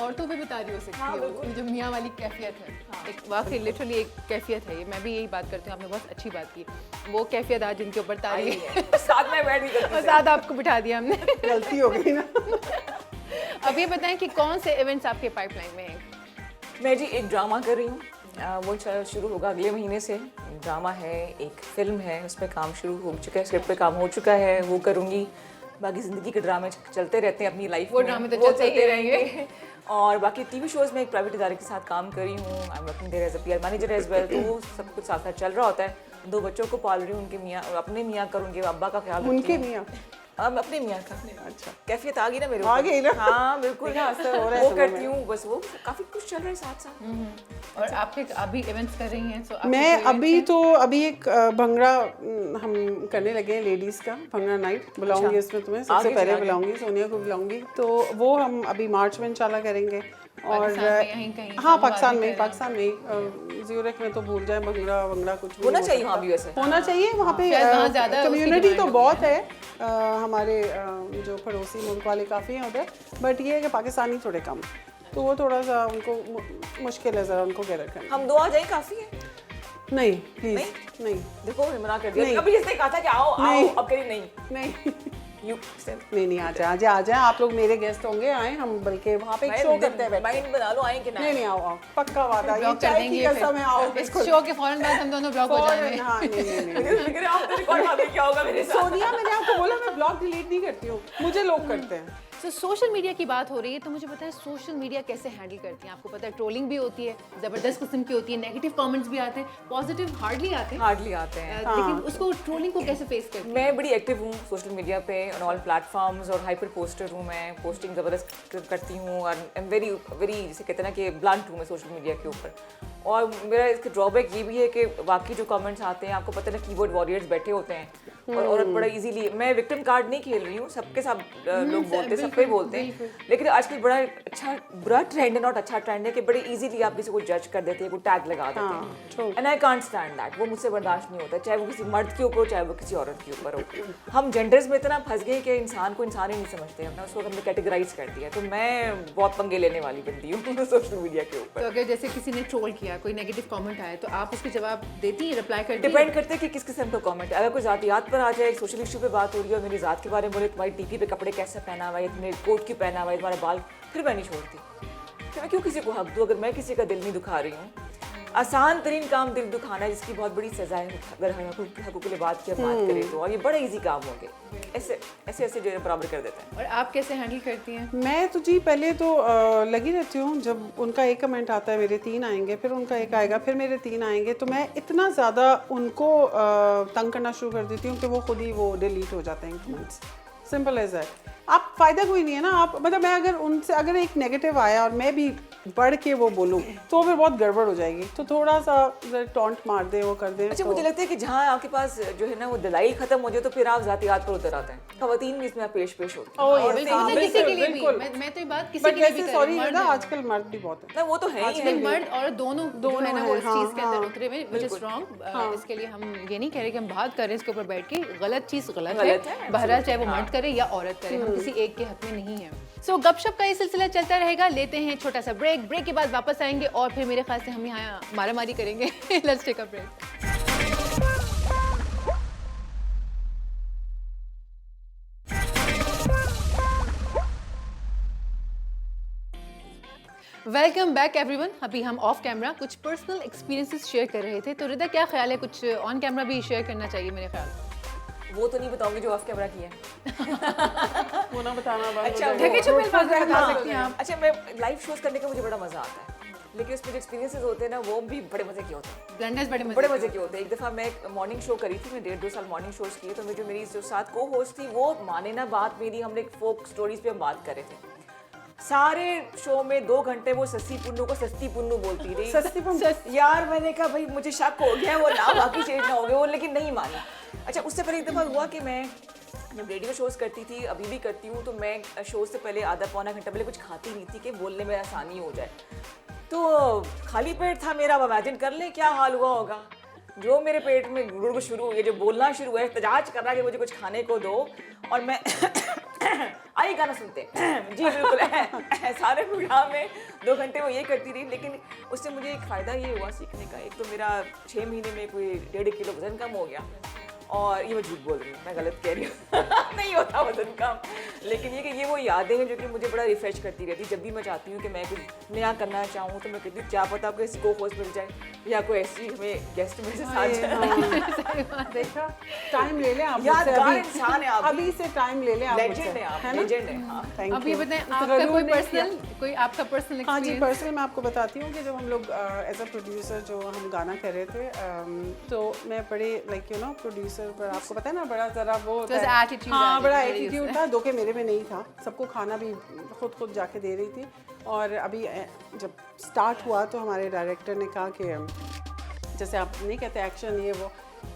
औरतों पे भी तारी हो सकती है, वो जो मियाँ वाली कैफियत है। एक वाकई लिटरली एक कैफियत है ये, मैं भी यही बात करती हूँ, आपने बहुत अच्छी बात की। वो कैफियत आज जिनके ऊपर तारी है, साथ में बैठ भी और साथ आपको बिठा दिया हमने। गलती हो गई ना। अब ये बताएं कि कौन से इवेंट्स आपके पाइपलाइन में हैं? मैं जी एक ड्रामा कर रही हूँ, वो शुरू होगा अगले महीने से। ड्रामा है, एक फिल्म है, उसमें काम शुरू हो चुका है, स्क्रिप्ट पे काम हो चुका है, वो करूँगी। बाकी ज़िंदगी के ड्रामे चलते रहते हैं अपनी लाइफ में, वो ड्रामे तो चलते ही रहेंगे। और बाकी टीवी शोज़ में एक प्राइवेट इदारे के साथ काम कर रही हूँ, I am working there as a PR manager as well. तो वो सब कुछ साथ साथ चल रहा होता है। 2 बच्चों को पाल रही हूँ, उनके मियाँ, अपने मियाँ का, उनके अब्बा का ख्याल रखती उनके हूँ। मियाँ अब अपने मियाँ का अच्छा कैफियत आ गई ना मेरे आ ऊपर। गई ना? हाँ बिल्कुल, देखा, असर हो रहा है वो तुम्हें करती हूँ, बस वो काफ़ी कुछ चल रहा है साथ साथ। और आपके अभी इवेंट्स कर रही हैं, so मैं आपके अभी एक भंगड़ा हम करने लगे हैं लेडीज़ का, भंगड़ा नाइट बुलाऊंगी इसमें तुम्हें, सबसे आगे पहले चला बुलाऊंगी, सोनिया को बुलाऊंगी। तो वो हम अभी मार्च में इंशाल्लाह करेंगे। और पाकिस्तान में यहीं कहीं, हाँ इस्लामाबाद पाकिस्तान में ज्यूरिख में तो भूल जाए, भंगड़ा वंगड़ा कुछ भी होना हो चाहिए सकता। वहाँ भी वैसे। होना चाहिए वहाँ पे, शायद वहाँ ज़्यादा उसकी कम्युनिटी तो डिमांड बहुत है, हमारे जो पड़ोसी मुल्क वाले काफ़ी हैं उधर, बट ये है कि पाकिस्तानी थोड़े कम, तो वो थोड़ा सा उनको मुश्किल है ज़रा उनको गैदर करना। हम 2 आ जाए काफ़ी है। नहीं प्लीज नहीं देखो मना कर दिया, नहीं। अभी जिसने कहा था कि आओ आओ, नहीं। अब करी नहीं। नहीं यू नहीं आ जाए आप लोग मेरे गेस्ट होंगे, आए हम, बल्कि वहाँ पे एक शो करते हैं बैठ के। माइंड बना लो, आएंगे ना। नहीं आओ पक्का वादा, ये ब्लॉग कर चाय की देंगे कसम है, आओ फिर। इस शो के फौरन बाद हम दोनों ब्लॉग हो जाएंगे। हाँ नहीं आप तो रिकॉर्ड मार क्या होगा मेरे साथ। सोनिया मैंने आपको बोला मैं ब्लॉग डिलीट नहीं करती हूँ, मुझे लोग करते हैं। तो सोशल मीडिया की बात हो रही है, तो मुझे पता है सोशल मीडिया कैसे हैंडल करती हैं। आपको पता है ट्रोलिंग भी होती है, ज़बरदस्त किस्म की होती है, नेगेटिव कमेंट्स भी आते हैं, पॉजिटिव हार्डली आते हैं, हार्डली आते हैं। लेकिन उसको ट्रोलिंग को कैसे फेस करती हैं? मैं बड़ी एक्टिव हूँ सोशल मीडिया पे, ऑन ऑल प्लेटफॉर्म्स, और हाइपर पोस्टर हूँ मैं, पोस्टिंग ज़बरदस्त करती हूँ, और आई एम वेरी वेरी जिसे कहते हैं ना कि ब्लंट हूँ मैं सोशल मीडिया के ऊपर। और मेरा इसका ड्रॉबैक ये भी है कि बाकी जो कमेंट्स आते हैं, आपको पता है ना कीबोर्ड वॉरियर्स बैठे होते हैं, और बड़ा इजीली, मैं विक्टिम कार्ड नहीं खेल रही हूँ, सबके सब लोग बोलते हैं, सब पे बोलते हैं, लेकिन आजकल बड़ा अच्छा बुरा ट्रेंड है, नॉट अच्छा ट्रेंड है कि बड़े इजीली आप किसी को जज कर देते हैं, कोई टैग लगा देते हैं, and I can't stand that. वो मुझसे बर्दाश्त नहीं होता, चाहे वो किसी मर्द के ऊपर हो, चाहे वो किसी औरत के ऊपर हो। हम जेंडर्स में इतना फंस गए कि इंसान को इंसान ही नहीं समझते, हमने उसको हमने कैटेगराइज कर दिया। तो मैं बहुत पंगे लेने वाली बंदी हूँ सोशल मीडिया के ऊपर। तो अगर जैसे किसी ने ट्रोल किया, कोई नेगेटिव कमेंट आया, तो आप उसके जवाब देती हैं, रिप्लाई करती हैं? डिपेंड करते हैं कि किस किस्म का कमेंट है। अगर कोई ज़ातियात पर आ जाए, सोशल इशू पे बात हो रही है और मेरी ज़ात के बारे में बोले, तुम्हारी टीपी पे कपड़े कैसे पहना हुआ है, तुमने कोट क्यों पहना हुआ है, तुम्हारा बाल, फिर मैं नहीं छोड़ती। फिर मैं क्यों किसी को हक दूँ अगर मैं किसी का दिल नहीं दुखा रही हूँ। आसान तरीन काम दिल दुखाना है, जिसकी बहुत बड़ी सज़ा है अगर हम हकूक़ के लिए बात करें तो, और ये बड़ा इजी काम हो गया, ऐसे ऐसे ऐसे जो है बराबर कर देते हैं। और आप कैसे हैंडल करती हैं? मैं तो जी पहले तो लगी रहती हूँ, जब उनका एक कमेंट आता है मेरे 3 आएंगे, फिर उनका एक आएगा, फिर मेरे 3 आएंगे, तो मैं इतना ज़्यादा उनको तंग करना शुरू कर देती हूँ कि वो खुद ही वो डिलीट हो जाते हैं कमेंट्स। Simple as that. आप फ़ायदा कोई नहीं है ना, आप मतलब मैं अगर उनसे अगर एक नेगेटिव आया और मैं भी बढ़ के वो बोलूँ तो फिर बहुत गड़बड़ हो जाएगी, तो थोड़ा सा टॉन्ट मार दे वो कर दे। अच्छा, तो मुझे लगता है कि जहाँ आपके पास जो है ना वो दलाइल खत्म हो जाए तो फिर आप जातियात पर उतर आते हैं। खवातीन भी इसमें आप पेश होती हैं। ओह, और yes, फिर- हाँ, मतलब किसी के लिए भी बिल्कुल। मैं तो ये बात किसी बट के लिए भी वैसे कर रही सॉरी हूँ, ना, मर्द आजकल मर्द भी बहुत है। ना वो तो है ही है। नहीं, मर्द और दोनों जो है ना वो इस हैं, चीज के अंदर हाँ, उतरे हुए, which is wrong। इसके लिए हम ये नहीं कह रहे कि हम बात कर रहे हैं इसके ऊपर बैठ के, गलत चीज गलत गलत है, है, बहरहाल चाहे वो हाँ। मर्द करे या औरत करे, हम किसी एक के हक में नहीं है। सो गपशप का ये सिलसिला चलता रहेगा। लेते हैं छोटा सा ब्रेक के बाद वापस आएंगे और फिर मेरे ख्याल से हम यहाँ मारामारी करेंगे। Let's take a break. Welcome back everyone. अभी हम ऑफ कैमरा कुछ पर्सनल एक्सपीरियंसेस शेयर कर रहे थे, तो रिदा क्या ख्याल है, कुछ ऑन कैमरा भी शेयर करना चाहिए मेरे ख्याल। वो तो नहीं बताऊंगी जो ऑफ कैमरा की है। वो ना बताना बंद अच्छा, हो जाएगा। ढके छुपे अल्फाज में बता हाँ। सकती हैं आप। अच्छा, मैं लाइव शोज करने का मुझे बड़ा मजा आता है, लेकिन उसमें जो एक्सपीरियंसेस होते हैं ना वो भी बड़े मजे के होते हैं। ब्लंडर्स बड़े बड़े मजे के होते हैं। एक दफ़ा मैं एक मॉर्निंग शो करी थी, मैं 1.5-2 साल मॉर्निंग शोज किए, तो जो मेरी जो साथ को होस्ट थी वो माने ना बात मेरी, हमने एक फोक स्टोरीज पे हम बात कर रहे थे। सारे शो में 2 घंटे वो सस्ती पुन्नू को सस्ती पुन्नू बोलती रही। सस्ती पुन्नू। यार मैंने कहा भाई मुझे शक हो गया वो ना बाकी चेंज ना हो गया वो, लेकिन नहीं मानी। अच्छा, उससे पहले एक दफ़ा हुआ कि मैं जब रेडियो शोज करती थी, अभी भी करती हूँ, तो मैं शो से पहले आधा पौना घंटा पहले कुछ खाती नहीं थी कि बोलने में आसानी हो जाए। तो खाली पेट था मेरा, अब इमेजिन कर ले क्या हाल हुआ होगा। जो मेरे पेट में गुड़गुड़ शुरू हुई, जो बोलना शुरू हुआ, एहतजाज कर रहा कि मुझे कुछ खाने को दो, और मैं आई गाना सुनते जी बिल्कुल सारे प्रोग्राम में 2 घंटे वो ये करती रही। लेकिन उससे मुझे एक फ़ायदा ये हुआ सीखने का, एक तो मेरा 6 महीने में कोई 1.5 किलो वजन कम हो गया, और ये मैं झूठ बोल रही हूँ, मैं गलत कह रही हूँ नहीं होता वजन कम, लेकिन ये कि ये वो यादें हैं जो कि मुझे बड़ा रिफ्रेश करती रहती। जब भी मैं चाहती हूँ कि मैं कुछ नया करना चाहूँ तो मैं कहती हूँ क्या पता कोई को होस्ट मिल जाए या कोई ऐसी हमें गेस्ट मेरे साथ जाए। देखा, टाइम ले लें आप यादगार मुझसे, इंसान है आप, अभी से टाइम ले लें आप लेजेंड मुझसे, है आप, है ना? लेजेंड है। हाँ, Thank अभी you। बताएं तो आपका ज़रूर कोई नहीं पर्सनल, कोई आपका पर्सनल हाँ जी, एक्सपीरियंस। पर्सनल मैं आपको बताती हूँ कि जब हम लोग एज अ प्रोड्यूसर जो हम गाना कर रहे थे, तो मैं बड़े लाइक यू नो प्रोड्यूसर पर आपको पता है ना बड़ा ज़रा वो होता Just है, attitude हाँ आ बड़ा गई थोड़ी एटीट्यूड था, दो के मेरे में नहीं था, सबको खाना भी खुद जाके दे रही थी। और अभी जब स्टार्ट हुआ तो हमारे डायरेक्टर ने कहा कि जैसे आप नहीं कहते एक्शन ये वो,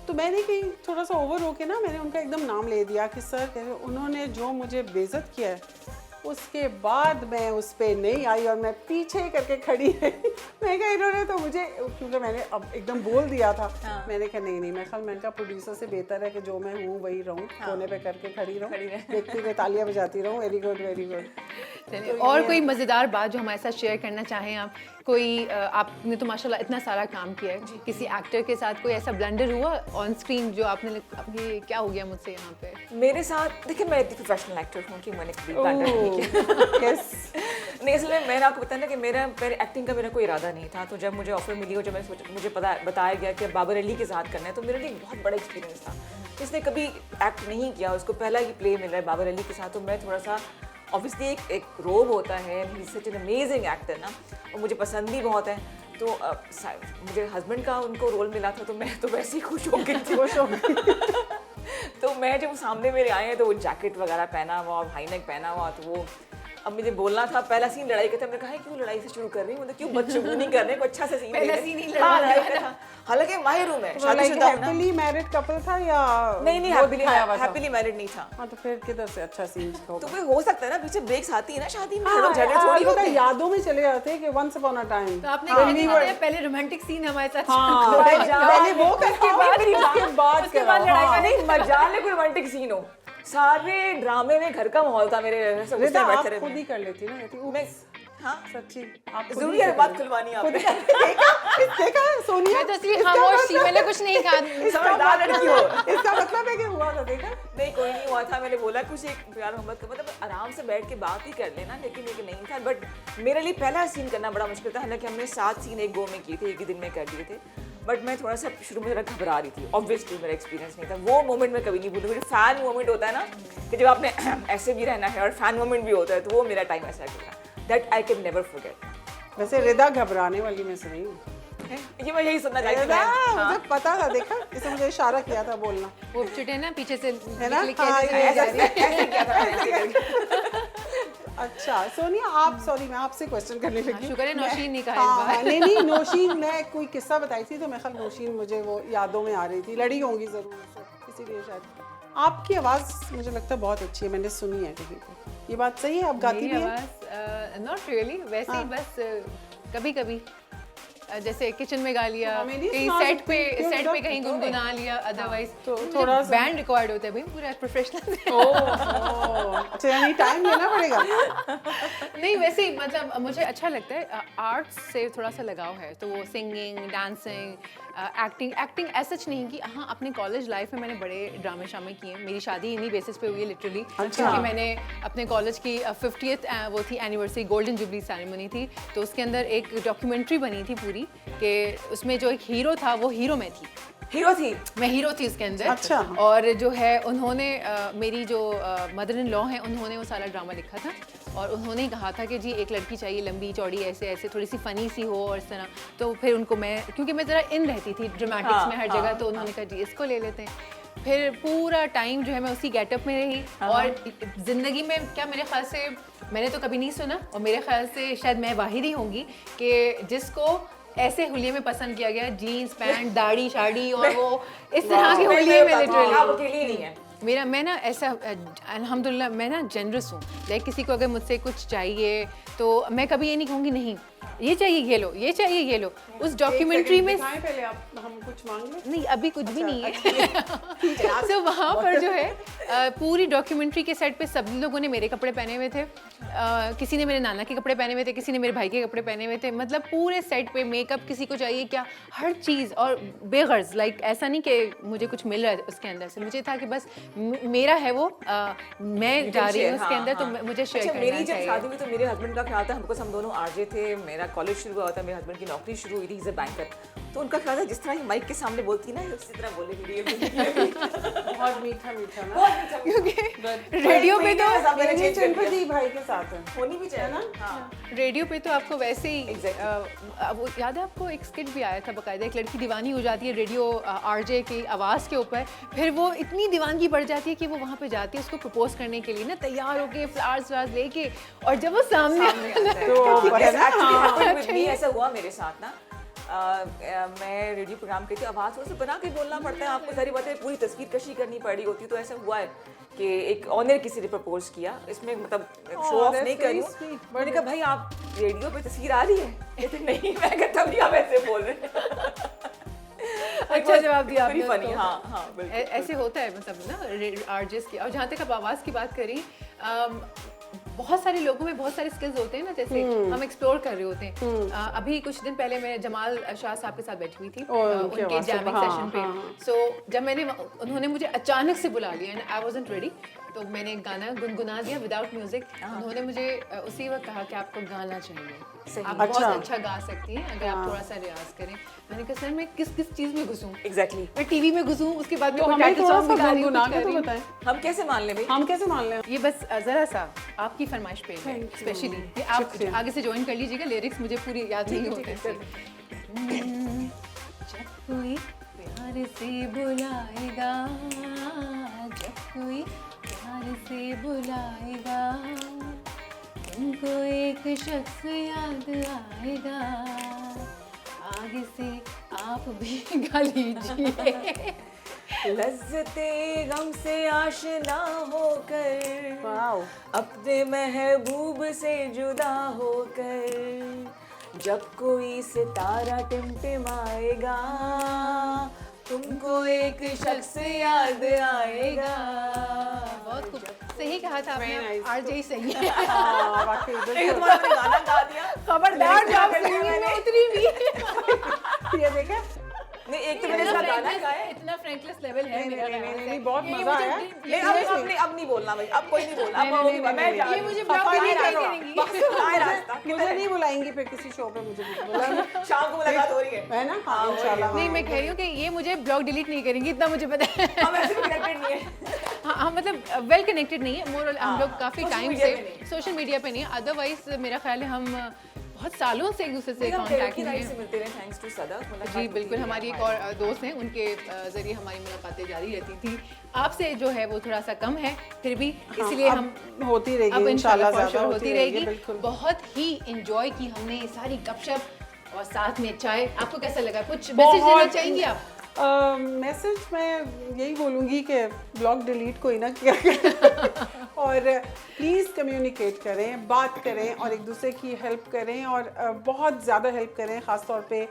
तो मैंने कहीं थोड़ा सा ओवर होके ना मैंने उनका एकदम नाम ले दिया कि सर उन्होंने जो मुझे बेइज्जत किया है उसके बाद मैं उस पर नहीं आई और मैं पीछे करके खड़ी रही। मैं कहा इन्होंने तो मुझे, क्योंकि मैंने अब एकदम बोल दिया था, मैंने कहा नहीं मैंने कहा प्रोड्यूसर से बेहतर है कि जो मैं हूँ वही रहूँ, कोने पे करके खड़ी रहूँ, देखती हुए तालियां बजाती रहूँ, वेरी गुड वेरी गुड। और कोई मज़ेदार बात जो हमारे साथ शेयर करना चाहें आप, कोई आपने तो माशाल्लाह इतना सारा काम किया है, किसी एक्टर के साथ कोई ऐसा ब्लंडर हुआ ऑन स्क्रीन जो आपने ये क्या हो गया मुझसे यहाँ पे? मेरे साथ देखिए मैं इतनी प्रोफेशनल एक्टर हूँ कि मैंने कभी ब्लंडर नहीं किया। यस, नहीं, इसलिए मैंने आपको बताया ना कि मेरा एक्टिंग का मेरा कोई इरादा नहीं था। तो जब मुझे ऑफर मिली और जब मुझे बताया गया कि बाबर अली के साथ करना है, तो मेरे लिए एक बहुत बड़ा एक्सपीरियंस था। जिसने कभी एक्ट नहीं किया उसको पहला ही प्ले मिल रहा है बाबर अली के साथ, तो मैं थोड़ा सा ऑब्वियसली एक रोब होता है, ही सच एन अमेजिंग एक्टर ना, और मुझे पसंद भी बहुत है। तो मुझे हस्बैंड का उनको रोल मिला था तो मैं तो वैसे ही खुश हो गई थी, खुश हो गई। तो मैं जब सामने मेरे आए हैं तो वो जैकेट वगैरह पहना हुआ, हाई नेक पहना हुआ, तो वो अब मुझे बोलना था, पहला सीन लड़ाई का था। मैंने कहा क्यों लड़ाई से शुरू कर रही हूँ, मतलब क्यों बदशगुनी कर रहे हैं, अच्छा सा सीन पहला सीन ही हाँ, लड़ाई लड़ाई का था। हालांकि माहिर हूँ मैं, शादीशुदा हूँ ना। हैप्पीली मैरिड कपल था या नहीं हैप्पीली मैरिड नहीं था। हाँ, तो फिर किधर से अच्छा सीन तो कोई हो सकता है ना, पीछे ब्रेक्स आती है ना शादी में, हाँ, झगड़े थोड़ी होते हैं। यादों में चले जाते हैं कि वंस अपॉन अ टाइम। तो आपने कहा कि बताया पहले रोमांटिक सीन हमारे साथ हाँ, पहले वो करके बाद उसके बाद लड़ाई का नहीं, मजाल में कोई रोमांटिक सीन हो, सारे ड्रामे में घर का माहौल था मेरे, सब रिदा उसमें आप बैठे खुद रहे। ही कर लेती ना, कहती मैं हाँ सच्ची आप खुद जरूरी ही है कर बात लेती। खुलवानी खुद आपने। ही देखा सोनिया, मैं तो इसलिए खामोश थी, मैंने कुछ नहीं कहा। समझदार लड़की हो। इसका मतलब है कि हुआ था, देखा नहीं कोई नहीं हुआ था, मैंने बोला कुछ एक प्यार मोहब्बत का मतलब आराम से बैठ के बात ही कर लेना, लेकिन एक नहीं था। बट मेरे लिए पहला सीन करना बड़ा मुश्किल था, हालांकि हमने 7 सीन एक गो में किए थे, एक ही दिन में कर दिए थे। बट मैं थोड़ा सा शुरू में जरा घबरा रही थी, ऑब्वियसली मेरा एक्सपीरियंस नहीं था। वो मोमेंट मैं कभी नहीं भूलूंगी, फैन मोमेंट होता है ना कि जब आपने ऐसे भी रहना है और फैन मोमेंट भी होता है, तो वो मेरा टाइम ऐसा गया, that I can never forget. वैसे रिदा घबराने वाली में से नहीं हूँ। ये मैं यही सुनना चाहती रिदा थी। मुझे पता था, देखा इसने मुझे इशारा किया था बोलना, वो चुटे ना पीछे से है ना? लिख के हाँ, ऐसे ये जा रही है। ऐसे किया था मैंने, ऐसे करके। अच्छा सोनिया आप सॉरी मैं आपसे क्वेश्चन करने लगी शुक्र है नौशीन नहीं कहा हाँ, इस बार। हाँ, नहीं नौशीन मैं कोई किस्सा बताई थी तो मैं ख्याल नौशीन मुझे वो यादों में आ रही थी, लड़ी होंगी ज़रूर उससे इसीलिए शायद। आपकी आवाज़ मुझे लगता है बहुत अच्छी है, मैंने सुनी है कहीं पे, ये बात सही है? आप गाती भी हैं? नॉट रियली, वैसे ही बस कभी कभी जैसे किचन में गा लिया, हमें नहीं कहीं सुना सेट सकती, पे क्यों सेट पे मतलब कहीं गुनगुना लिया, अदरवाइज तो थोड़ा सा बैंड रिकॉर्ड होता है भाई पूरा प्रोफेशनल। अच्छा यानी टाइम देना पड़ेगा। नहीं वैसे ही मतलब मुझे अच्छा लगता है, आर्ट्स से थोड़ा सा लगाव है, तो वो सिंगिंग, डांसिंग, एक्टिंग ऐसा नहीं कि हाँ अपने कॉलेज लाइफ में मैंने बड़े ड्रामे शामे किए हैं। मेरी शादी इन्हीं बेसिस पे हुई है लिटरली, क्योंकि मैंने अपने कॉलेज की 50th वो थी एनिवर्सरी, गोल्डन जुबली सेरेमनी थी, तो उसके अंदर एक डॉक्यूमेंट्री बनी थी पूरी कि उसमें जो एक हीरो था वो हीरो में थी, हीरो थी, मैं हीरो थी उसके अंदर। अच्छा। और जो है उन्होंने मेरी जो मदर इन लॉ हैं उन्होंने वो सारा ड्रामा लिखा था, और उन्होंने ही कहा था कि जी एक लड़की चाहिए लंबी चौड़ी ऐसे ऐसे थोड़ी सी फ़नी सी हो और इस तरह। तो फिर उनको मैं, क्योंकि मैं ज़रा इन रहती थी ड्रामेटिक्स में हर जगह, तो उन्होंने कहा जी इसको ले लेते हैं। फिर पूरा टाइम जो है मैं उसी गेटअप में रही, और ज़िंदगी में क्या मेरे ख्याल से मैंने तो कभी नहीं सुना, और मेरे ख्याल से शायद मैं वाहिद ही होंगी कि जिसको ऐसे हुलिये में पसंद किया गया, जीन्स पैंट दाढ़ी शाड़ी और वो इस तरह के हुलिये में लिटरली। आप अकेली नहीं है। मैं ना ऐसा अल्हम्दुलिल्लाह मैं ना जनरस हूँ, लाइक किसी को अगर मुझसे कुछ चाहिए तो मैं कभी ये नहीं कहूँगी नहीं ये चाहिए ये लो, ये चाहिए ये लो। उस डॉक्यूमेंट्री में पहले आप हम कुछ मांग लें? नहीं अभी कुछ भी नहीं है। तो वहाँ पर जो है पूरी डॉक्यूमेंट्री के सेट पे सब लोगों ने मेरे कपड़े पहने हुए थे, किसी ने मेरे नाना के कपड़े पहने हुए थे, किसी ने मेरे भाई के कपड़े पहने हुए थे, मतलब पूरे सेट पे मेकअप किसी को चाहिए क्या, हर चीज़, और बेगर्ज लाइक ऐसा नहीं कि मुझे कुछ मिल रहा है उसके अंदर से, मुझे था कि बस मेरा है वो, मैं जा रही हूँ उसके अंदर, तो मुझे शेयर करना मेरी जब चाहिए। शादी हुई तो मेरे हस्बैंड का ख्याल था, हमको हम दोनों आरजे थे, मेरा कॉलेज शुरू हुआ था, मेरे हस्बैंड की नौकरी शुरू हुई थी, इज अ बैंकर, तो उनका ख्याल था जिस तरह ये माइक के सामने बोलती ना उसी तरह बोले बहुत मीठा मीठा ना, क्योंकि रेडियो पे तो चंपति भाई के साथ है होनी भी चाहिए ना। रेडियो पे तो आपको वैसे ही वो याद है आपको एक स्किट भी आया था बकायदा, एक लड़की दीवानी हो जाती है रेडियो आरजे की आवाज़ के ऊपर, फिर वो इतनी दीवानगी बढ़ जाती है कि वो वहाँ पे जाती है उसको प्रपोज करने के लिए ना, तैयार होके फ्लावर्स लेके, और जब वो सामने ऐसा हुआ मेरे साथ ना, मैं रेडियो प्रोग्राम की थी, आवाज़ थोड़ा सा बना के बोलना पड़ता है आपको, सारी बातें पूरी तस्वीर कशी करनी पड़ी होती, तो ऐसा हुआ है कि एक ऑनर किसी ने प्रपोज किया, इसमें मतलब शो ऑफ नहीं कर रही हूँ, मैंने कहा भाई आप रेडियो पे तस्वीर आ रही है, कहते नहीं, मैं कहता भी आप ऐसे बोल रहे हैं। अच्छा जवाब दिया आपने फनी, उसको। हाँ हाँ बिल्कुल। ऐसे होता है मतलब ना आरजेस की। और जहाँ तक आप आवाज़ की बात करी, बहुत सारे लोगों में बहुत सारे स्किल्स होते हैं ना, जैसे हम एक्सप्लोर कर रहे होते हैं। अभी कुछ दिन पहले मैं जमाल शाह साहब के साथ बैठी हुई थी उनके जैमिंग सेशन पे, सो जब मैंने उन्होंने मुझे अचानक से बुला लिया एंड आई वाज़न्ट रेडी, तो मैंने गाना गुनगुना दिया विदाउट म्यूजिक। उन्होंने मुझे उसी वक्त कहा कि आपको गाना चाहिए, आप बहुत अच्छा गा सकती हैं अगर आप थोड़ा सा रियाज करें। मैंने कहा सर मैं किस चीज़ में घुसूँ, एग्जैक्टली मैं टीवी में घुसूँ, उसके बाद तो मैं हमें टाइटल थोड़ा सॉन्ग भी सा गा रही हूँ, गुनगुना कुछ के कर तो रही हूँ। बताएं, हम कैसे मान ले भाई, हम कैसे मान लें? ये बस ज़रा सा आपकी फरमाइश पे है स्पेशली, आप आगे से ज्वाइन कर लीजिएगा, लिरिक्स मुझे पूरी याद नहीं होते हैं। जब कोई प्यार से बुलाएगा, जब कोई प्यार से बुलाएगा, तुमको एक शख्स याद आएगा, आगे से आप भी गा लीजिए। लज्जते गम से आशना होकर, वाओ, अपने महबूब से जुदा होकर, जब कोई सितारा टिमटिमाएगा, तुमको एक शख्स याद आएगा। बहुत खूब, सही कहा था आपने, nice. आरजे सही है। हाँ, वाकई एक तुम्हारा मैंने गाना गा दिया, खबरदार जब सिंगिंग में उतरी भी। ये देखें, नहीं एक तो मैंने इसका गाना गाया, इतना फ्रैंकलेस लेवल है मेरा ख्याल से। बहुत ये मजा मुझे आया। ड्रीम- अब नहीं बोलना भाई, अब कोई नहीं बोलना, अब होगी, मैं जा रही ये हूँ। मुझे ब्लॉक नहीं करेंगी। आए रास्ता मुझे नहीं बुलाएंगी फिर किसी शो पे, मुझे भी बुलाएंगे, शाम को मुलाकात हो रही है, है ना? हाँ इंशाल्लाह। नहीं मैं कह रही हूँ कि ये मुझे ब्लॉग डिलीट नहीं करेंगी, इतना मुझे पता है। हम ऐसे भी कनेक्टेड नहीं है। हाँ मतलब वेल कनेक्टेड नहीं है, मोर हम लोग काफ़ी social टाइम media से पे नहीं। सोशल मीडिया पे नहीं, अदरवाइज मेरा ख्याल है हम बहुत सालों से एक दूसरे से हम कांटेक्ट की में नाइट से हैं। मिलते रहे, थैंक्स टू सदफ। मुलाकात जी होती बिल्कुल, रही हमारी एक और दोस्त हैं, उनके जरिए हमारी मुलाकातें जारी रहती थी। आपसे जो है वो थोड़ा सा कम है, फिर भी इसलिए अब हम होती रहेगी अब इंशाल्लाह, for ज़्यादा sure होती रहेगी। बिल्कुल। बहुत ही इंजॉय की हमने ये सारी गपशप और साथ में चाय। आपको कैसा लगा? कुछ मैसेज देना बहुत चाहेंगी आप? मैसेज मैं यही बोलूँगी कि ब्लॉग डिलीट कोई ना किया करें और प्लीज़ कम्युनिकेट करें, बात करें और एक दूसरे की हेल्प करें और बहुत ज़्यादा हेल्प करें। ख़ास तौर पे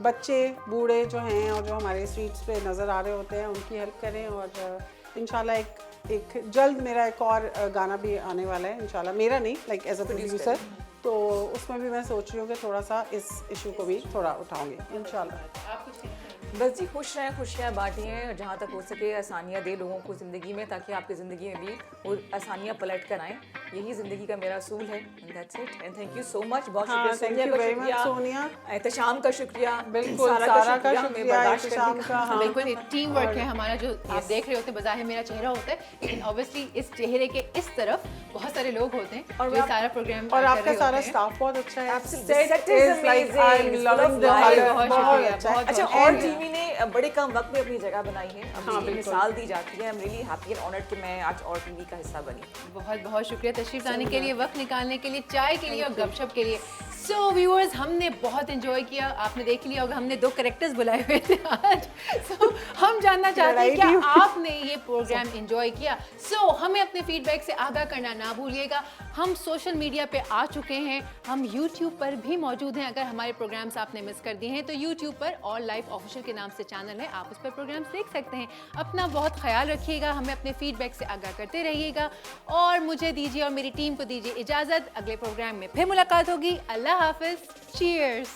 बच्चे बूढ़े जो हैं और जो हमारे स्ट्रीट्स पे नज़र आ रहे होते हैं उनकी हेल्प करें। और इंशाल्लाह एक जल्द मेरा एक और गाना भी आने वाला है इंशाल्लाह, मेरा नहीं, लाइक एज अ प्रोड्यूसर, तो उसमें भी मैं सोच रही हूँ कि थोड़ा सा इस इशू को भी थोड़ा उठाऊंगी इंशाल्लाह। आप कुछ बस जी, खुश रहें, खुशियाँ बांटें, जहाँ तक हो सके आसानियाँ दें लोगों को ज़िंदगी में, ताकि आपकी ज़िंदगी में भी वो आसानियाँ पलट कर आएँ। यही ज़िंदगी का मेरा असूल है। That's it and thank you so much. बहुत हाँ, शुक्रिया thank सोनिया you का, very much, शुक्रिया सोनिया। एहतशाम का शुक्रिया, बिल्कुल, सारा सारा का हमें शुक्रिया, बर्दाश्त एहतशाम करने का। हाँ। बिल्कुल टीम वर्क है हमारा, जो आप देख रहे होते हैं बाज़ाहिर मेरा चेहरा होता है, लेकिन ऑब्वियसली इस चेहरे के इस तरफ बहुत सारे लोग होते हैं और और ये आप- सारा प्रोग्राम और आपका सारा स्टाफ बहुत अच्छा है। Absolutely. Set Set is is like amazing. I'm It's loving full the of color, life. बहुत बहुत शुक्रिया, अच्छा है। बहुत अच्छा, बहुत और शुक्रिया। टीवी ने बड़े कम वक्त में अपनी जगह बनाई है, अब हाँ, ये बिल्कुल। मिसाल दी जाती है। I am really happy and honoured कि मैं आज और टीवी का हिस्सा बनी। बहुत बहुत शुक्रिया तशरीफ लाने के लिए, वक्त निकालने के लिए, चाय के लिए और गपशप के लिए। सो व्यूअर्स, हमने बहुत एंजॉय किया। आपने देख लिया होगा हमने 2 कैरेक्टर्स बुलाए हुए थे आज। सो हम जानना चाहते हैं क्या आपने ये प्रोग्राम एंजॉय किया। सो हमें अपने फीडबैक से आगाह करना ना भूलिएगा। हम सोशल मीडिया पे आ चुके हैं, हम यूट्यूब पर भी मौजूद हैं। अगर हमारे प्रोग्राम्स आपने मिस कर दिए हैं तो यूट्यूब पर और लाइफ ऑफिशियल के नाम से चैनल है, आप उस पर प्रोग्राम्स देख सकते हैं। अपना बहुत ख्याल रखिएगा, हमें अपने फीडबैक से आगाह करते रहिएगा और मुझे दीजिए और मेरी टीम को दीजिए इजाज़त। अगले प्रोग्राम में फिर मुलाकात होगी। अल्लाह हाफिज़, चीयर्स।